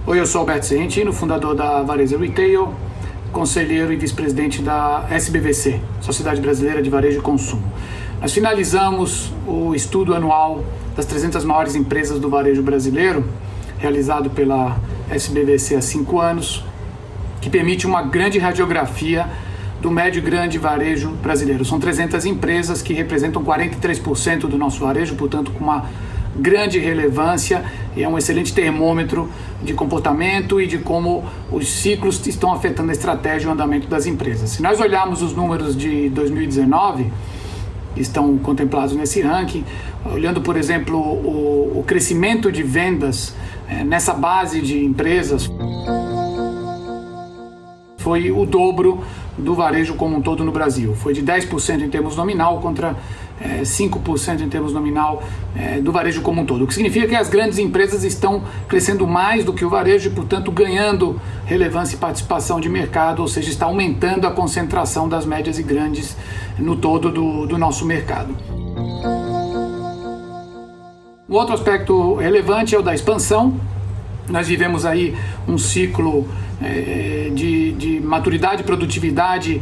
Oi, eu sou Alberto Serrentino, fundador da Varesa Retail, conselheiro e vice-presidente da SBVC, Sociedade Brasileira de Varejo e Consumo. Nós finalizamos o estudo anual das 300 maiores empresas do varejo brasileiro, realizado pela SBVC há 5 anos, que permite uma grande radiografia do médio e grande varejo brasileiro. São 300 empresas que representam 43% do nosso varejo, portanto com uma grande relevância, e é um excelente termômetro de comportamento e de como os ciclos estão afetando a estratégia e o andamento das empresas. Se nós olharmos os números de 2019, que estão contemplados nesse ranking, olhando, por exemplo, o crescimento de vendas nessa base de empresas, foi o dobro do varejo como um todo no Brasil. Foi de 10% em termos nominal contra 5% em termos nominal do varejo como um todo. O que significa que as grandes empresas estão crescendo mais do que o varejo e, portanto, ganhando relevância e participação de mercado, ou seja, está aumentando a concentração das médias e grandes no todo do nosso mercado. Um outro aspecto relevante é o da expansão. Nós vivemos aí um ciclo de maturidade e produtividade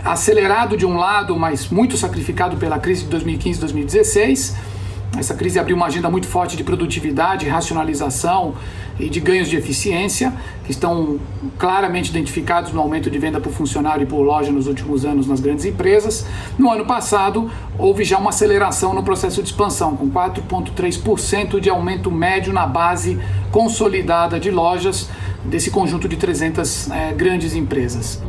acelerado de um lado, mas muito sacrificado pela crise de 2015 e 2016. Essa crise abriu uma agenda muito forte de produtividade, racionalização e de ganhos de eficiência, que estão claramente identificados no aumento de venda por funcionário e por loja nos últimos anos nas grandes empresas. No ano passado, houve já uma aceleração no processo de expansão, com 4,3% de aumento médio na base consolidada de lojas desse conjunto de 300 grandes empresas.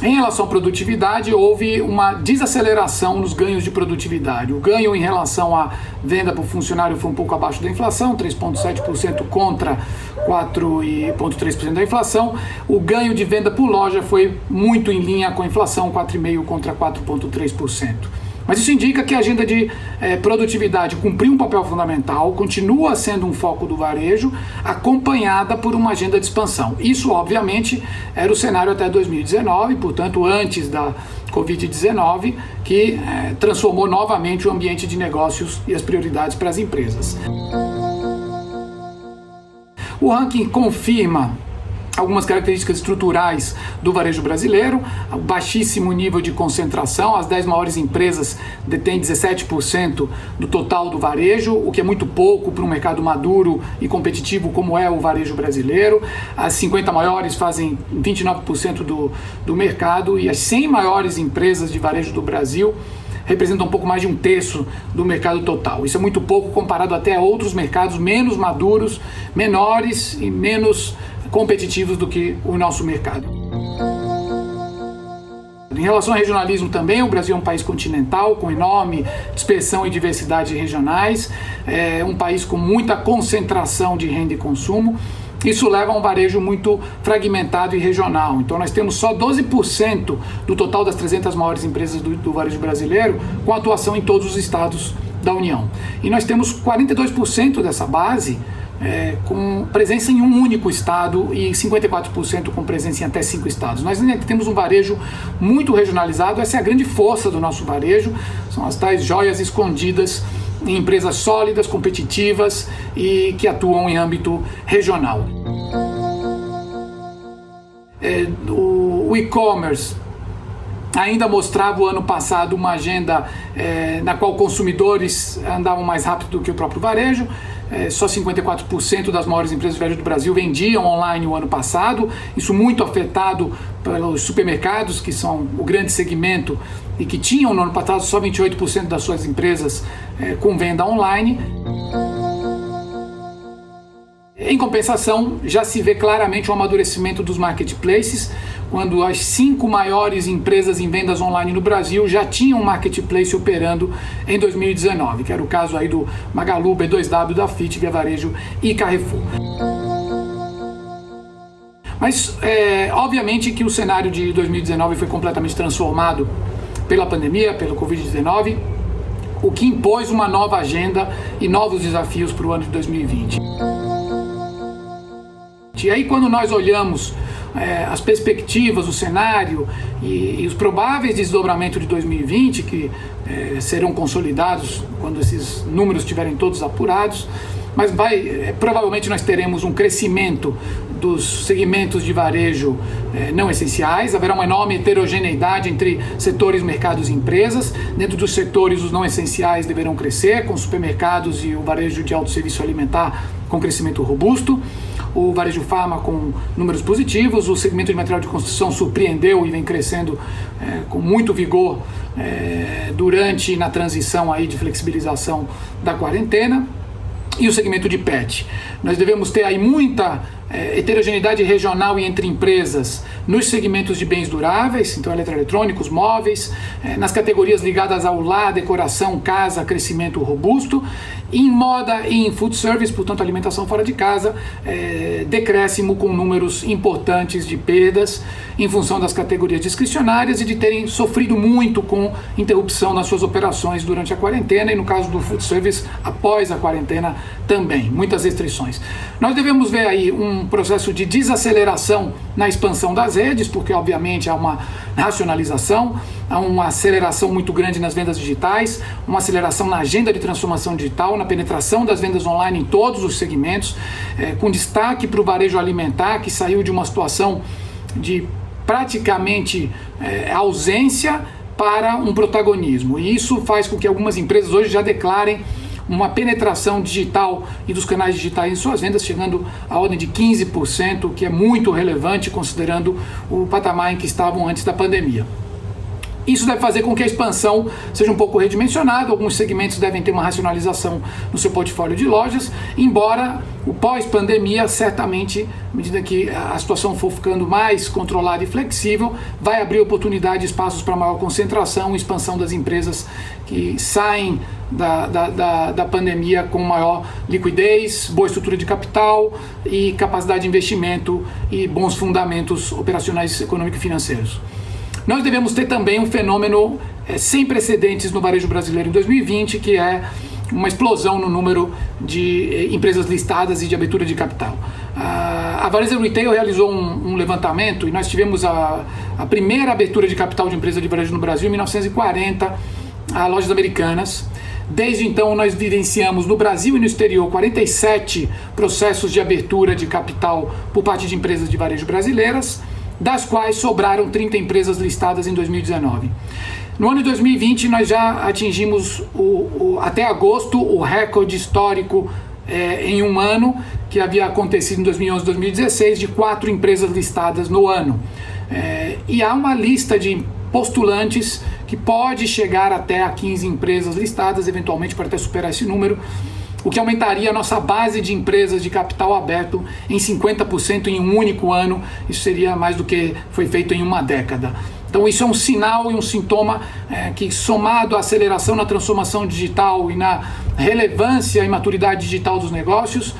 Em relação à produtividade, houve uma desaceleração nos ganhos de produtividade. O ganho em relação à venda por funcionário foi um pouco abaixo da inflação, 3,7% contra 4,3% da inflação. O ganho de venda por loja foi muito em linha com a inflação, 4,5% contra 4,3%. Mas isso indica que a agenda de produtividade cumpriu um papel fundamental, continua sendo um foco do varejo, acompanhada por uma agenda de expansão. Isso, obviamente, era o cenário até 2019, portanto, antes da Covid-19, que transformou novamente o ambiente de negócios e as prioridades para as empresas. O ranking confirma algumas características estruturais do varejo brasileiro: o baixíssimo nível de concentração. As 10 maiores empresas detêm 17% do total do varejo, o que é muito pouco para um mercado maduro e competitivo como é o varejo brasileiro. As 50 maiores fazem 29% do mercado, e as 100 maiores empresas de varejo do Brasil representam um pouco mais de 1/3 do mercado total. Isso é muito pouco comparado até a outros mercados menos maduros, menores e menos competitivos do que o nosso mercado. Em relação ao regionalismo também, o Brasil é um país continental, com enorme dispersão e diversidade regionais, é um país com muita concentração de renda e consumo. Isso leva a um varejo muito fragmentado e regional. Então nós temos só 12% do total das 300 maiores empresas do varejo brasileiro com atuação em todos os estados da União. E nós temos 42% dessa base com presença em um único estado e 54% com presença em até 5 estados. Nós ainda temos um varejo muito regionalizado. Essa é a grande força do nosso varejo, são as tais joias escondidas em empresas sólidas, competitivas e que atuam em âmbito regional. O e-commerce ainda mostrava o ano passado uma agenda na qual consumidores andavam mais rápido do que o próprio varejo. Só 54% das maiores empresas de varejo do Brasil vendiam online o ano passado, isso muito afetado pelos supermercados, que são o grande segmento e que tinham no ano passado só 28% das suas empresas com venda online. Em compensação, já se vê claramente o amadurecimento dos marketplaces, quando as 5 maiores empresas em vendas online no Brasil já tinham um marketplace operando em 2019, que era o caso aí do Magalu, B2W, Dafit, Via Varejo e Carrefour. Mas, obviamente que o cenário de 2019 foi completamente transformado pela pandemia, pelo Covid-19, o que impôs uma nova agenda e novos desafios para o ano de 2020. E aí, quando nós olhamos as perspectivas, o cenário e os prováveis desdobramentos de 2020, que serão consolidados quando esses números estiverem todos apurados, mas provavelmente nós teremos um crescimento dos segmentos de varejo não essenciais, haverá uma enorme heterogeneidade entre setores, mercados e empresas. Dentro dos setores, os não essenciais deverão crescer, com supermercados e o varejo de autosserviço alimentar com crescimento robusto, o varejo farma com números positivos, o segmento de material de construção surpreendeu e vem crescendo com muito vigor durante e na transição aí de flexibilização da quarentena, e o segmento de pet. Nós devemos ter aí muita heterogeneidade regional e entre empresas nos segmentos de bens duráveis, então eletroeletrônicos, móveis, nas categorias ligadas ao lar, decoração, casa, crescimento robusto, em moda e em food service, portanto alimentação fora de casa, decréscimo com números importantes de perdas em função das categorias discricionárias e de terem sofrido muito com interrupção nas suas operações durante a quarentena, e no caso do food service após a quarentena também, muitas restrições. Nós devemos ver aí um processo de desaceleração na expansão das redes, porque obviamente há uma racionalização, há uma aceleração muito grande nas vendas digitais, uma aceleração na agenda de transformação digital, na penetração das vendas online em todos os segmentos, com destaque para o varejo alimentar, que saiu de uma situação de praticamente ausência para um protagonismo. E isso faz com que algumas empresas hoje já declarem uma penetração digital e dos canais digitais em suas vendas, chegando à ordem de 15%, que é muito relevante considerando o patamar em que estavam antes da pandemia. Isso deve fazer com que a expansão seja um pouco redimensionada, alguns segmentos devem ter uma racionalização no seu portfólio de lojas, embora o pós-pandemia, certamente, à medida que a situação for ficando mais controlada e flexível, vai abrir oportunidade e espaços para maior concentração e expansão das empresas que saem da pandemia com maior liquidez, boa estrutura de capital e capacidade de investimento e bons fundamentos operacionais, econômicos e financeiros. Nós devemos ter também um fenômeno sem precedentes no varejo brasileiro em 2020, que é uma explosão no número de empresas listadas e de abertura de capital. A Varese Retail realizou um levantamento e nós tivemos a primeira abertura de capital de empresa de varejo no Brasil em 1940, a Lojas Americanas. Desde então nós vivenciamos no Brasil e no exterior 47 processos de abertura de capital por parte de empresas de varejo brasileiras, das quais sobraram 30 empresas listadas em 2019. No ano de 2020, nós já atingimos, até agosto, o recorde histórico em um ano, que havia acontecido em 2011 e 2016, de 4 empresas listadas no ano. E há uma lista de postulantes que pode chegar até a 15 empresas listadas, eventualmente para até superar esse número, o que aumentaria a nossa base de empresas de capital aberto em 50% em um único ano. Isso seria mais do que foi feito em uma década. Então isso é um sinal e um sintoma que, somado à aceleração na transformação digital e na relevância e maturidade digital dos negócios,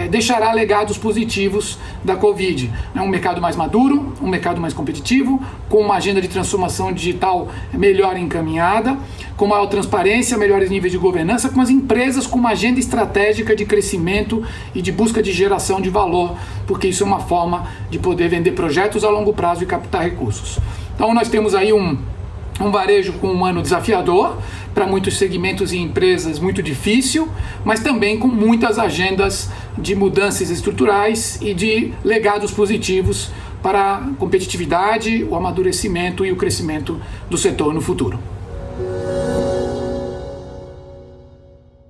deixará legados positivos da Covid. É um mercado mais maduro, um mercado mais competitivo, com uma agenda de transformação digital melhor encaminhada, com maior transparência, melhores níveis de governança, com as empresas com uma agenda estratégica de crescimento e de busca de geração de valor, porque isso é uma forma de poder vender projetos a longo prazo e captar recursos. Então nós temos aí um varejo com um ano desafiador, para muitos segmentos e empresas muito difícil, mas também com muitas agendas de mudanças estruturais e de legados positivos para a competitividade, o amadurecimento e o crescimento do setor no futuro.